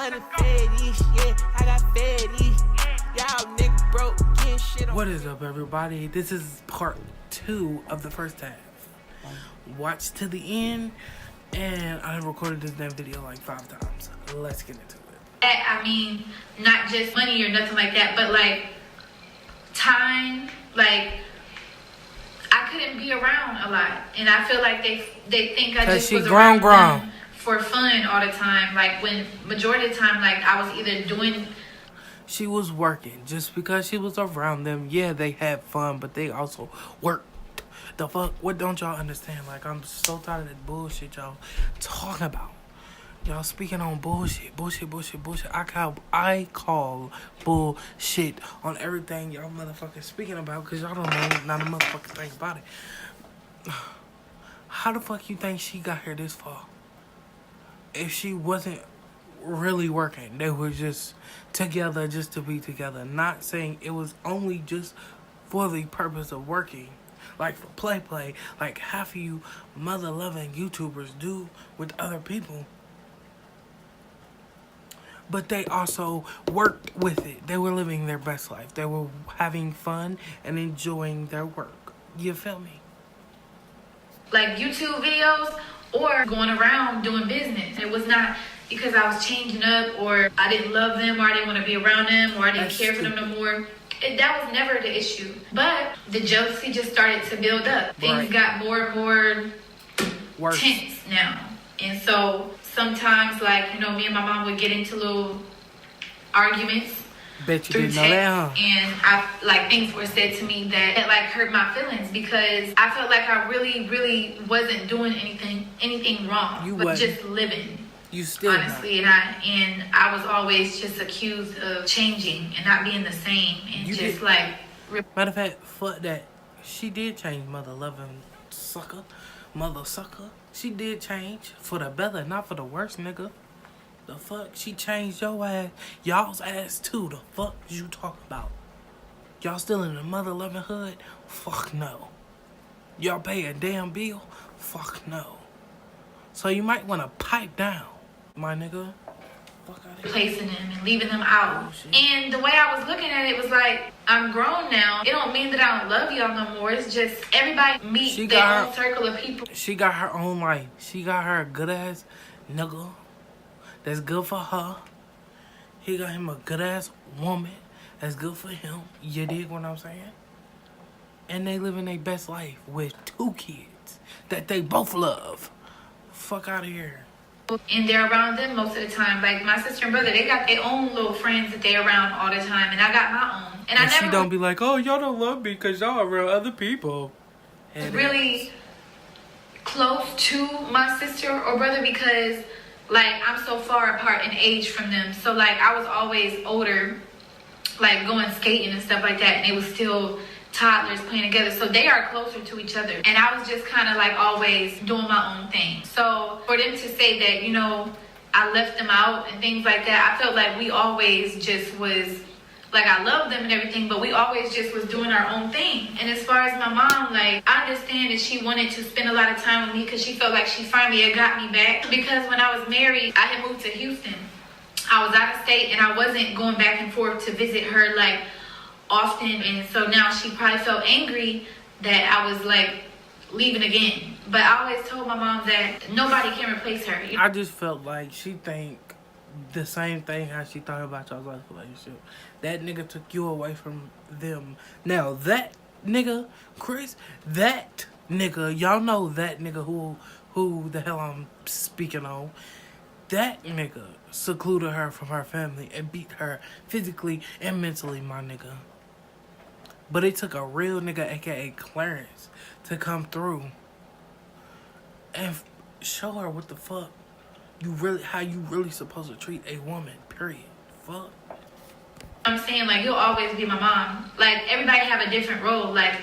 What is up, everybody? This is part 2 of the first half. Watch to the end, and I have recorded this damn video like 5 times. Let's get into it. I mean, not just money or nothing like that, but like time. Like, I couldn't be around a lot, and I feel like they think I just was around them for fun all the time. Like, when majority of the time, like, I was either doing. She was working. Just because she was around them, yeah, they had fun, but they also worked. The fuck? What don't y'all understand? Like, I'm so tired of that bullshit y'all talking about. Y'all speaking on bullshit. I call bullshit on everything y'all motherfuckers speaking about because y'all don't know not a motherfucking thing about it. How the fuck you think she got here this far? If she wasn't really working, they were just together just to be together. Not saying it was only just for the purpose of working. Like for play, like half of you mother-loving YouTubers do with other people. But they also worked with it. They were living their best life. They were having fun and enjoying their work. You feel me? Like YouTube videos or going around doing business. It was not because I was changing up or I didn't love them or I didn't want to be around them or I didn't care for them no more. That was never the issue. But the jealousy just started to build up. Things got more and more tense now. And so sometimes, like, you know, me and my mom would get into little arguments through text. And I, like, things were said to me that like hurt my feelings because I felt like I really wasn't doing anything wrong. But just living. You still honestly, and I was always just accused of changing and not being the same, and you just did. Like. Matter of fact, fuck that. She did change, mother sucker. She did change for the better, not for the worse, nigga. The fuck, she changed your ass, y'all's ass too. The fuck you talking about? Y'all still in the mother loving hood? Fuck no. Y'all pay a damn bill? Fuck no. So you might want to pipe down. My nigga, fuck out of here. Replacing them and leaving them out. And the way I was looking at it was like, I'm grown now. It don't mean that I don't love y'all no more. It's just everybody meet their own circle of people. She got her own life. She got her a good ass nigga that's good for her. He got him a good ass woman that's good for him. You dig what I'm saying? And they living their best life with 2 kids that they both love. Fuck out of here. And they're around them most of the time. Like my sister and brother, they got their own little friends that they around all the time, and I got my own. And I never. She don't be like, oh, y'all don't love me because y'all around other people. Really close to my sister or brother because, like, I'm so far apart in age from them. So like I was always older, like going skating and stuff like that, and they was still toddlers playing together, so they are closer to each other, and I was just kind of like always doing my own thing. So for them to say that, you know, I left them out and things like that, I felt like we always just was like, I love them and everything, but we always just was doing our own thing. And as far as my mom, like, I understand that she wanted to spend a lot of time with me because she felt like she finally had got me back, because when I was married, I had moved to Houston. I was out of state and I wasn't going back and forth to visit her like often, and so now she probably felt angry that I was like leaving again. But I always told my mom that nobody can replace her. I just felt like she think the same thing how she thought about y'all's life relationship. That nigga took you away from them. Now that nigga, Chris, that nigga, y'all know that nigga who the hell I'm speaking on. That nigga secluded her from her family and beat her physically and mentally, my nigga. But it took a real nigga, aka Clarence, to come through and show her what the fuck how you really supposed to treat a woman, period. Fuck. I'm saying, like, you'll always be my mom. Like, everybody have a different role. Like,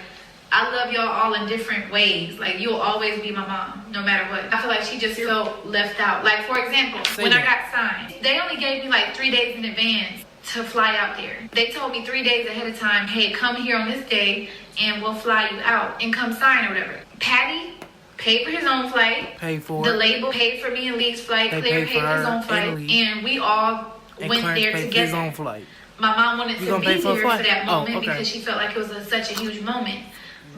I love y'all all in different ways. Like, you'll always be my mom, no matter what. I feel like she just felt left out. Like, for example, when I got signed, they only gave me like 3 days in advance to fly out there. They told me 3 days ahead of time, hey, come here on this day and we'll fly you out and come sign or whatever. Patty paid for his own flight. Paid for the it. label paid for me and Lee's flight. They Claire paid paid for for his her own flight, and Lee. and we all And went Clarence there paid for together. his own flight. My mom wanted You to gonna be pay for a here flight? for that moment Oh, okay. because she felt like it was such a huge moment.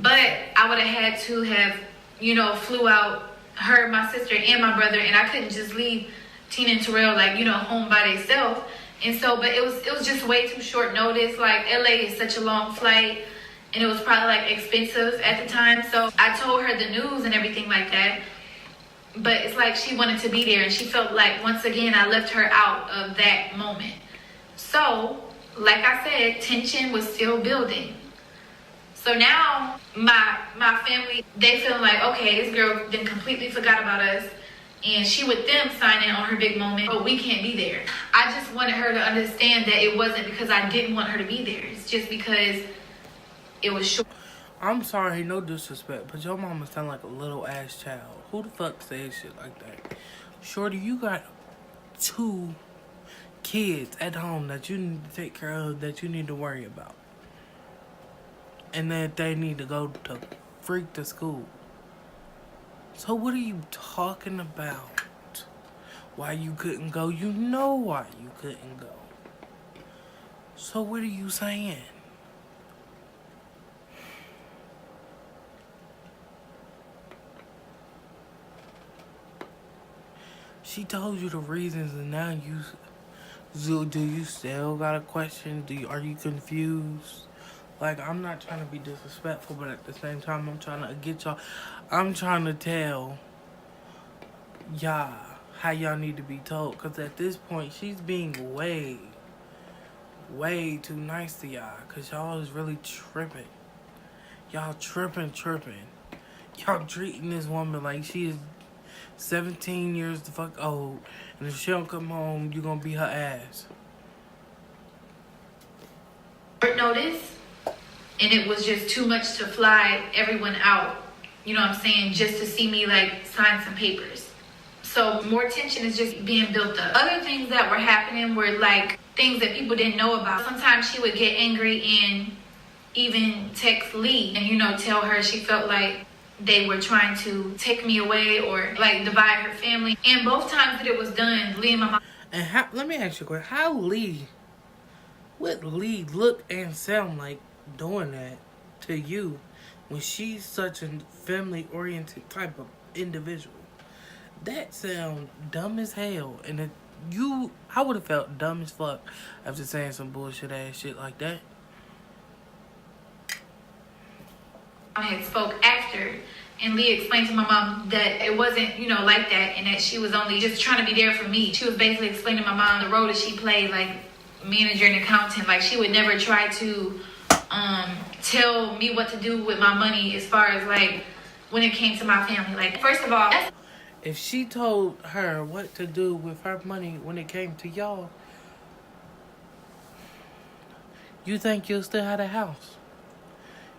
But I would have had to have, you know, flew out her, my sister, and my brother, and I couldn't just leave Tina and Terrell, like, you know, home by themselves. And so, but it was just way too short notice. Like, LA is such a long flight, and it was probably like expensive at the time. So I told her the news and everything like that. But it's like she wanted to be there, and she felt like once again I left her out of that moment. So, like I said, tension was still building. So now my family, they feel like, okay, this girl then completely forgot about us, and she with them sign in on her big moment, but we can't be there. I just wanted her to understand that it wasn't because I didn't want her to be there. It's just because it was short. I'm sorry, no disrespect, but your mama sound like a little ass child. Who the fuck says shit like that? Shorty, you got 2 kids at home that you need to take care of, that you need to worry about. And that they need to go to freak to school. So what are you talking about? Why you couldn't go? You know why you couldn't go. So what are you saying? She told you the reasons, and now do you still got a question? Are you confused? Like, I'm not trying to be disrespectful, but at the same time, I'm trying to get y'all. I'm trying to tell y'all how y'all need to be told. Because at this point, she's being way too nice to y'all. Because y'all is really tripping. Y'all tripping. Y'all treating this woman like she is 17 years the fuck old. And if she don't come home, you gonna beat her ass. Short notice. And it was just too much to fly everyone out, you know what I'm saying, just to see me like sign some papers. So more tension is just being built up. Other things that were happening were like things that people didn't know about. Sometimes she would get angry and even text Lee and, you know, tell her she felt like they were trying to take me away or like divide her family. And both times that it was done, Lee and my mom. And let me ask you a question. How would Lee look and sound like doing that to you when she's such a family-oriented type of individual? That sound dumb as hell. And I would have felt dumb as fuck after saying some bullshit ass shit like that. I had spoke after, and Leah explained to my mom that it wasn't, you know, like that, and that she was only just trying to be there for me. She was basically explaining to my mom the role that she played, like manager and accountant. Like, she would never try to tell me what to do with my money as far as like when it came to my family. Like, first of all, if she told her what to do with her money when it came to y'all, you think you'll still have a house?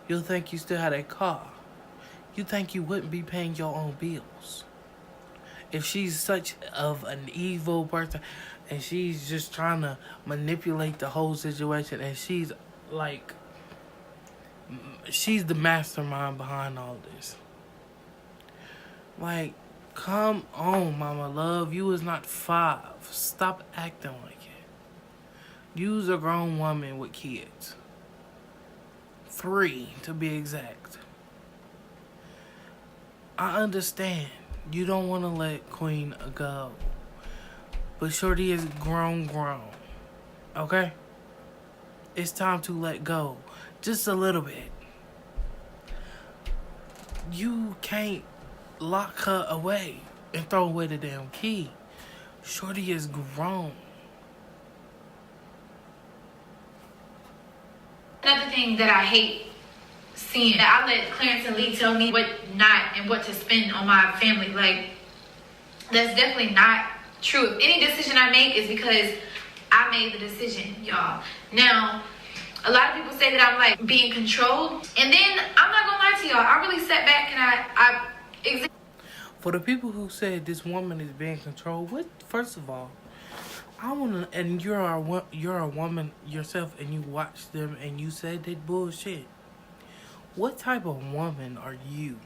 You'll think you still had a car? You think you wouldn't be paying your own bills? If she's such of an evil person and she's just trying to manipulate the whole situation, and she's like, she's the mastermind behind all this. Like, come on, mama love. You is not 5. Stop acting like it. You's a grown woman with kids. 3, to be exact. I understand you don't want to let Queen go. But Shorty is grown. Okay? It's time to let go. Just a little bit. You can't lock her away and throw away the damn key. Shorty is grown. Another thing that I hate seeing, that I let Clarence and Lee tell me what not and what to spend on my family. Like, that's definitely not true. If any decision I make is because I made the decision, y'all. Now, a lot of people say that I'm like being controlled, and then I'm not gonna lie to y'all, I really sat back and I for the people who said this woman is being controlled, first of all, I wanna, and you're a woman yourself, and you watch them and you said that bullshit. What type of woman are you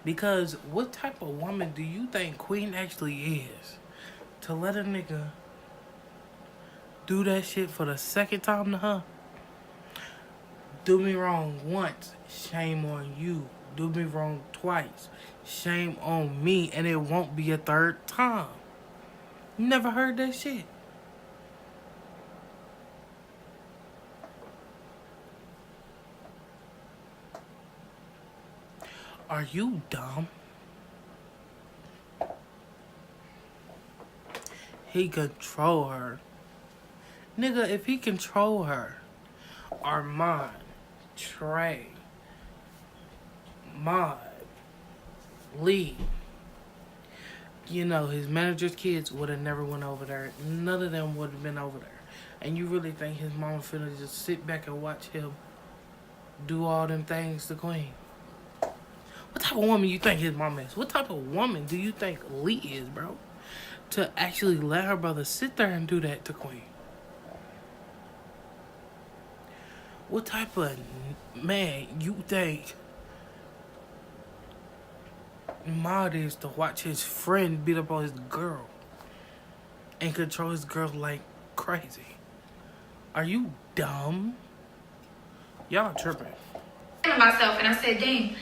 Because what type of woman do you think Queen actually is? To let a nigga do that shit for the second time to her? Do me wrong once, shame on you. Do me wrong twice, shame on me. And it won't be a third time. You never heard that shit? Are you dumb? He control her. Nigga, if he control her, Armand, Trey, Maud, Lee, you know, his manager's kids would have never went over there. None of them would have been over there. And you really think his mama finna just sit back and watch him do all them things to Queen? What type of woman you think his mama is? What type of woman do you think Lee is, bro? To actually let her brother sit there and do that to Queen? What type of man you think Maud is to watch his friend beat up on his girl and control his girl like crazy? Are you dumb? Y'all tripping. Myself, and I said, dang,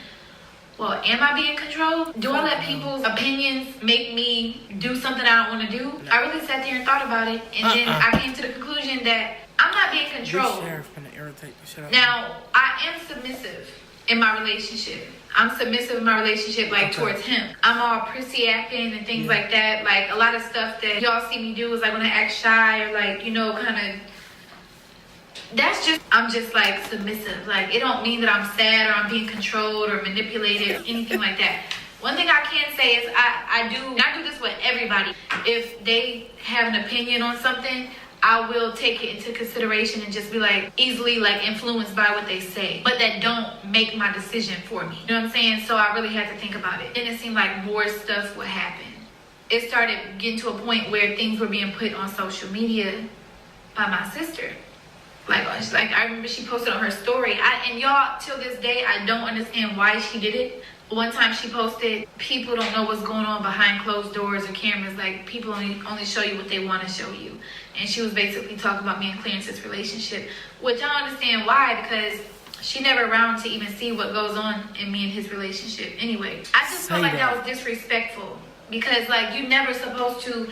well, am I being controlled? Do I let people's opinions make me do something I don't want to do? No. I really sat there and thought about it, and then I came to the conclusion that I'm not being controlled. This sheriff gonna irritate the shit out of me. Now, I am submissive in my relationship. I'm submissive in my relationship, like, towards him. I'm all prissy acting and things like that. Like, a lot of stuff that y'all see me do is, like, when I act shy or, like, you know, kind of... That's just, I'm just, like, submissive. Like, it don't mean that I'm sad or I'm being controlled or manipulated or anything like that. One thing I can say is I do this with everybody. If they have an opinion on something, I will take it into consideration and just be like easily like influenced by what they say, but that don't make my decision for me. You know what I'm saying? So I really had to think about it. Then it seemed like more stuff would happen. It started getting to a point where things were being put on social media by my sister. Like I remember she posted on her story. And y'all, till this day, I don't understand why she did it. One time she posted, people don't know what's going on behind closed doors or cameras. Like, people only show you what they want to show you. And she was basically talking about me and Clarence's relationship, which I don't understand why, because she never around to even see what goes on in me and his relationship anyway. I just felt like that was disrespectful, because like, you never supposed to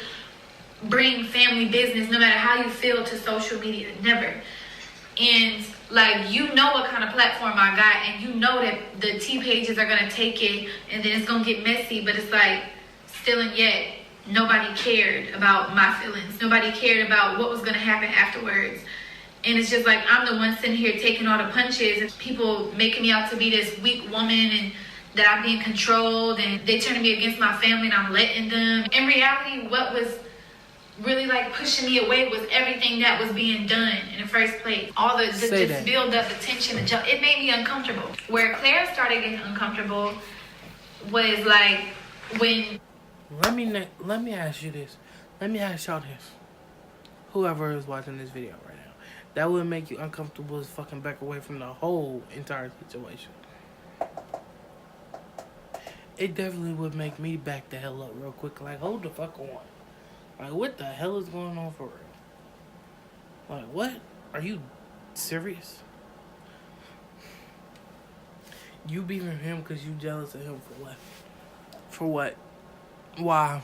bring family business, no matter how you feel, to social media. Never. And like, you know what kind of platform I got, and you know that the T pages are gonna take it, and then it's gonna get messy. But it's like, still and yet, nobody cared about my feelings. Nobody cared about what was gonna happen afterwards. And it's just like, I'm the one sitting here taking all the punches, and people making me out to be this weak woman, and that I'm being controlled, and they turning me against my family, and I'm letting them. In reality, what was really like pushing me away was everything that was being done in the first place. All the just build up, the tension, it made me uncomfortable. Where Claire started getting uncomfortable was like when... Let me ask you this. Let me ask y'all this. Whoever is watching this video right now, that would make you uncomfortable as fucking back away from the whole entire situation. It definitely would make me back the hell up real quick. Like, hold the fuck on. Like, what the hell is going on for real? Like, what? Are you serious? You beating him because you jealous of him for what? For what? Why?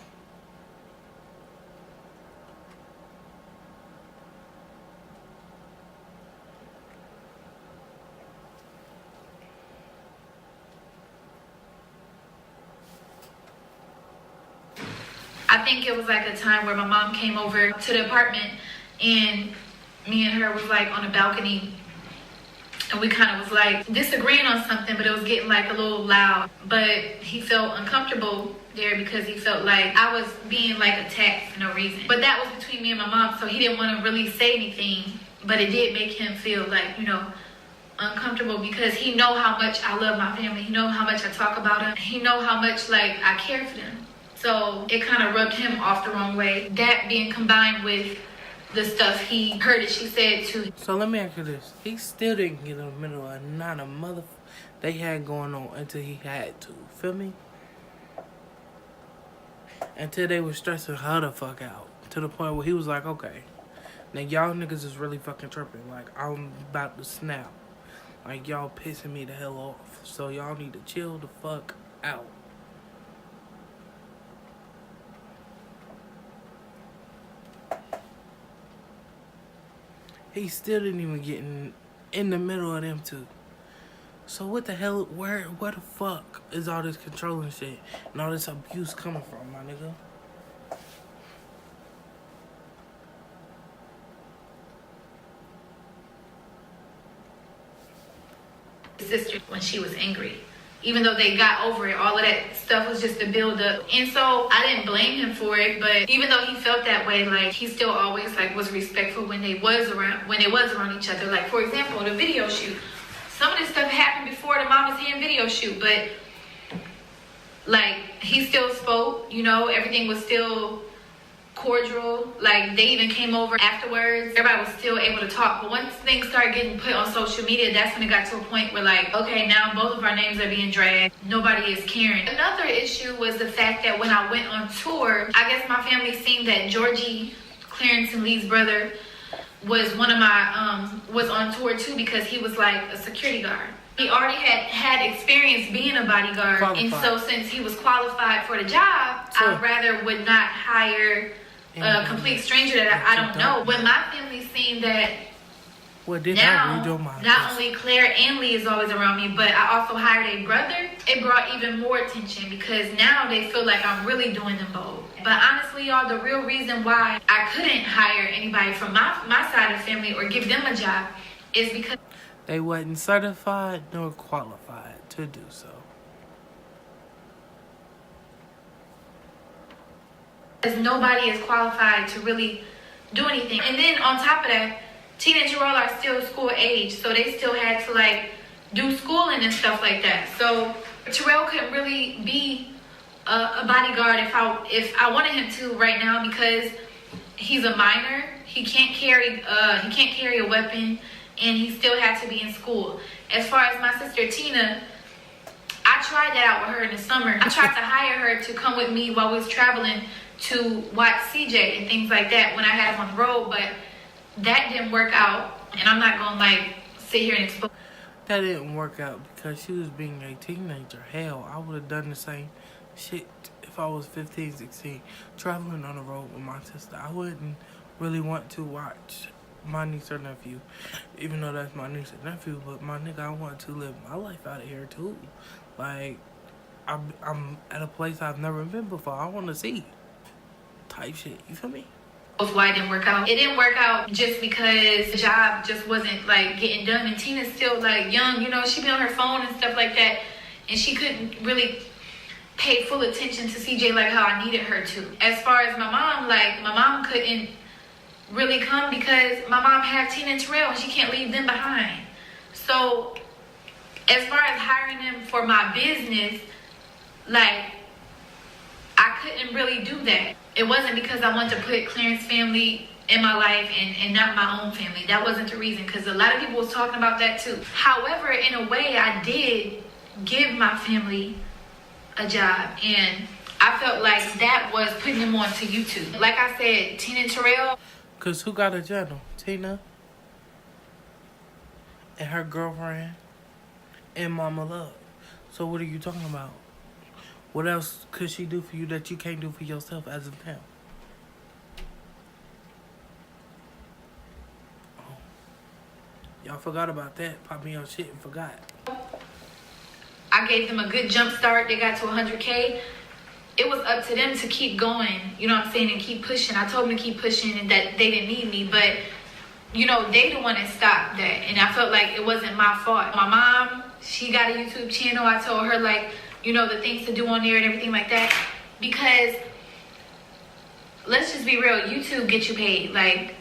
I think it was like a time where my mom came over to the apartment, and me and her was like on the balcony, and we kind of was like disagreeing on something, but it was getting like a little loud. But he felt uncomfortable there because he felt like I was being like attacked for no reason. But that was between me and my mom, so he didn't want to really say anything. But it did make him feel like, you know, uncomfortable, because he know how much I love my family. He know how much I talk about him. He know how much like I care for them. So it kind of rubbed him off the wrong way. That being combined with the stuff he heard that she said to. So let me ask you this. He still didn't get in the middle of not a they had going on until he had to. Feel me? Until they was stressing her the fuck out. To the point where he was like, okay, now y'all niggas is really fucking tripping. Like, I'm about to snap. Like, y'all pissing me the hell off. So y'all need to chill the fuck out. He still didn't even get in the middle of them two. So what the hell, where the fuck is all this controlling shit and all this abuse coming from, my nigga? Sister when she was angry. Even though they got over it, all of that stuff was just a build up. And so I didn't blame him for it, but even though he felt that way, like he still always like was respectful when they was around each other. Like for example, the video shoot. Some of this stuff happened before the Mama's Hand video shoot, but like he still spoke, you know, everything was still cordial. Like they even came over afterwards. Everybody was still able to talk. But once things started getting put on social media, that's when it got to a point where like, okay, now both of our names are being dragged. Nobody is caring. Another issue was the fact that when I went on tour, I guess my family seen that Georgie, Clarence and Lee's brother, was one of my was on tour too, because he was like a security guard. He already had experience being a bodyguard, qualified. And so since he was qualified for the job, sure, I rather would not hire a complete stranger that I don't know. When my family seen that, now not only Claire and Lee is always around me, but I also hired a brother, it brought even more attention because now they feel like I'm really doing them both. But honestly, y'all, the real reason why I couldn't hire anybody from my side of the family or give them a job is because they wasn't certified nor qualified to do so. Because nobody is qualified to really do anything. And then on top of that, Tina and Jarrell are still school age, so they still had to like do schooling and stuff like that. So Terrell couldn't really be a bodyguard if I wanted him to right now because he's a minor. He can't carry a weapon, and he still had to be in school. As far as my sister Tina, I tried that out with her in the summer. I tried to hire her to come with me while we was traveling to watch CJ and things like that when I had him on the road, but that didn't work out. And I'm not gonna like sit here and expose. That didn't work out because she was being a teenager. Hell, I would have done the same shit if I was 15, 16, traveling on the road with my sister. I wouldn't really want to watch my niece or nephew, even though that's my niece and nephew, but my nigga, I want to live my life out of here too. Like, I'm at a place I've never been before. I want to see type shit, you feel me? Why it didn't work out. It didn't work out just because the job just wasn't like getting done, and Tina's still like young, you know, she be on her phone and stuff like that, and she couldn't really pay full attention to CJ like how I needed her to. As far as my mom, like my mom couldn't really come because my mom had Tina and Terrell and she can't leave them behind. So as far as hiring them for my business, like I couldn't really do that. It wasn't because I wanted to put Clarence's family in my life and not my own family. That wasn't the reason, because a lot of people was talking about that too. However, in a way, I did give my family a job, and I felt like that was putting them onto YouTube. Like I said, Tina and Terrell. Because who got a channel? Tina and her girlfriend and Mama Love. So what are you talking about? What else could she do for you that you can't do for yourself as of now? Oh. Y'all forgot about that. Pop me on shit and forgot. I gave them a good jump start. They got to 100K. It was up to them to keep going, you know what I'm saying, and keep pushing. I told them to keep pushing and that they didn't need me, but, you know, they the one that stopped that. And I felt like it wasn't my fault. My mom, she got a YouTube channel. I told her, like, you know, the things to do on there and everything like that. Because, let's just be real, YouTube gets you paid. Like,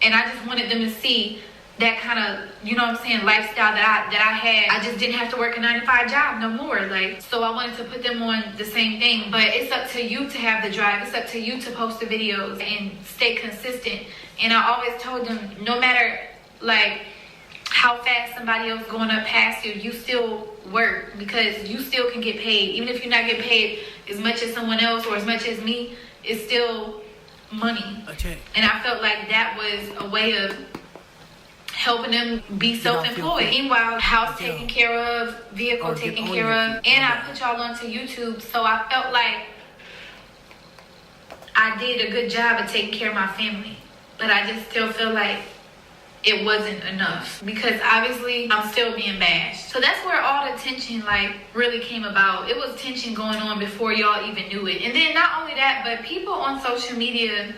and I just wanted them to see that kind of, you know what I'm saying, lifestyle that I had. I just didn't have to work a 9-to-5 job no more. Like, so I wanted to put them on the same thing. But it's up to you to have the drive. It's up to you to post the videos and stay consistent. And I always told them, no matter, like, how fast somebody else going up past you, you still work because you still can get paid. Even if you're not getting paid as much as someone else or as much as me, it's still money. Okay. And I felt like that was a way of helping them be self-employed. Meanwhile, house taken care of, vehicle taken care of, and I put y'all onto YouTube, so I felt like I did a good job of taking care of my family. But I just still feel like it wasn't enough because obviously I'm still being bashed. So that's where all the tension like really came about. It was tension going on before y'all even knew it. And then not only that, but people on social media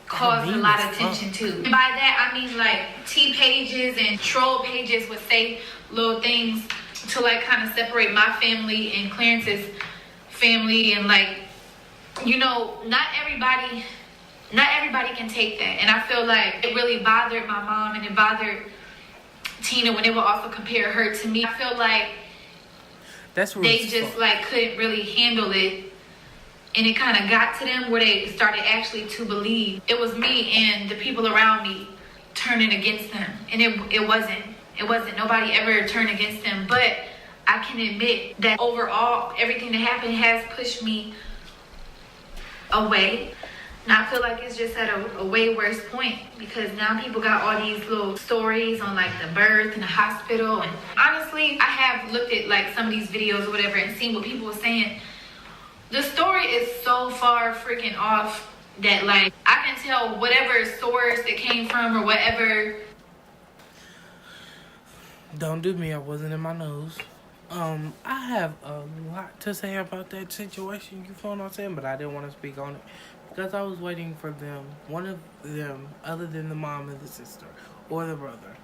caused a lot of tension too. And by that I mean like T pages and troll pages would say little things to like kind of separate my family and Clarence's family, and like, you know, not everybody can take that. And I feel like it really bothered my mom and it bothered Tina when they would also compare her to me. I feel like they just like couldn't really handle it, and it kind of got to them where they started actually to believe it was me and the people around me turning against them. And it wasn't nobody ever turned against them. But I can admit that overall everything that happened has pushed me away. And I feel like it's just at a way worse point because now people got all these little stories on like the birth and the hospital. And honestly, I have looked at like some of these videos or whatever and seen what people were saying. The story is so far freaking off that like I can tell whatever source it came from or whatever. Don't do me, I wasn't in my nose. I have a lot to say about that situation, you feel what I'm saying? But I didn't want to speak on it because I was waiting for them, one of them, other than the mom and the sister, or the brother,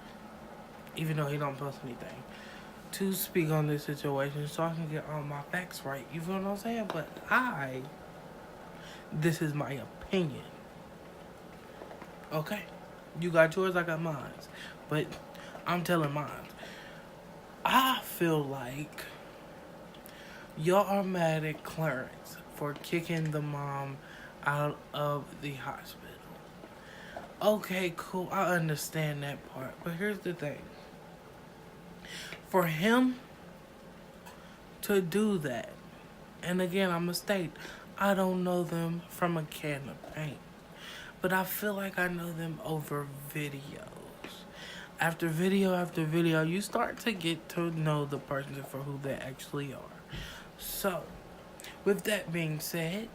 even though he don't post anything, to speak on this situation so I can get all my facts right, you feel what I'm saying? But this is my opinion. Okay? You got yours, I got mine. But I'm telling mine. I feel like y'all are mad at Clarence for kicking the mom out of the hospital. Okay, cool. I understand that part. But here's the thing. For him to do that, and again, I'm going to state, I don't know them from a can of paint. But I feel like I know them over videos. After video, you start to get to know the person for who they actually are. So, with that being said,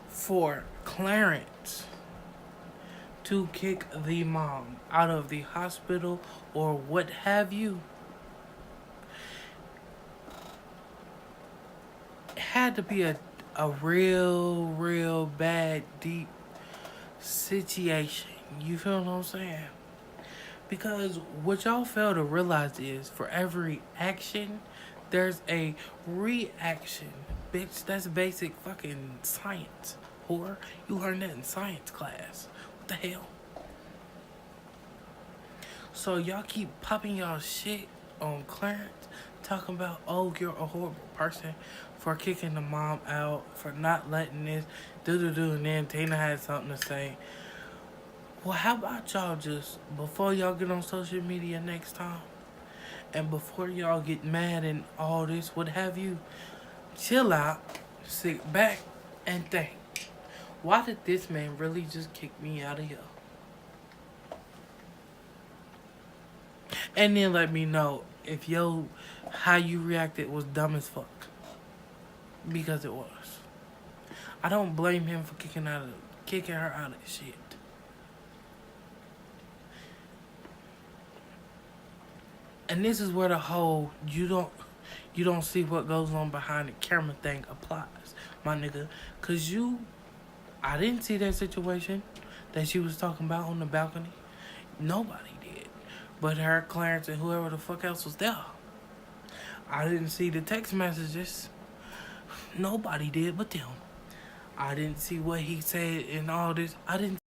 for Clarence to kick the mom out of the hospital or what have you, it had to be a real bad, deep situation. You feel what I'm saying? Because what y'all fail to realize is for every action, there's a reaction. Bitch, that's basic fucking science. Whore, you learned that in science class. What the hell? So y'all keep popping y'all shit on Clarence, talking about, oh, you're a horrible person for kicking the mom out, for not letting this, and then Tina had something to say. Well, how about y'all just, before y'all get on social media next time, and before y'all get mad and all this, what have you, chill out, sit back, and think, why did this man really just kick me out of here? And then let me know if how you reacted was dumb as fuck. Because it was. I don't blame him for kicking her out of shit. And this is where the whole you don't see what goes on behind the camera thing applies, my nigga. Cause I didn't see that situation that she was talking about on the balcony. Nobody did. But her, Clarence, and whoever the fuck else was there. I didn't see the text messages. Nobody did but them. I didn't see what he said and all this. I didn't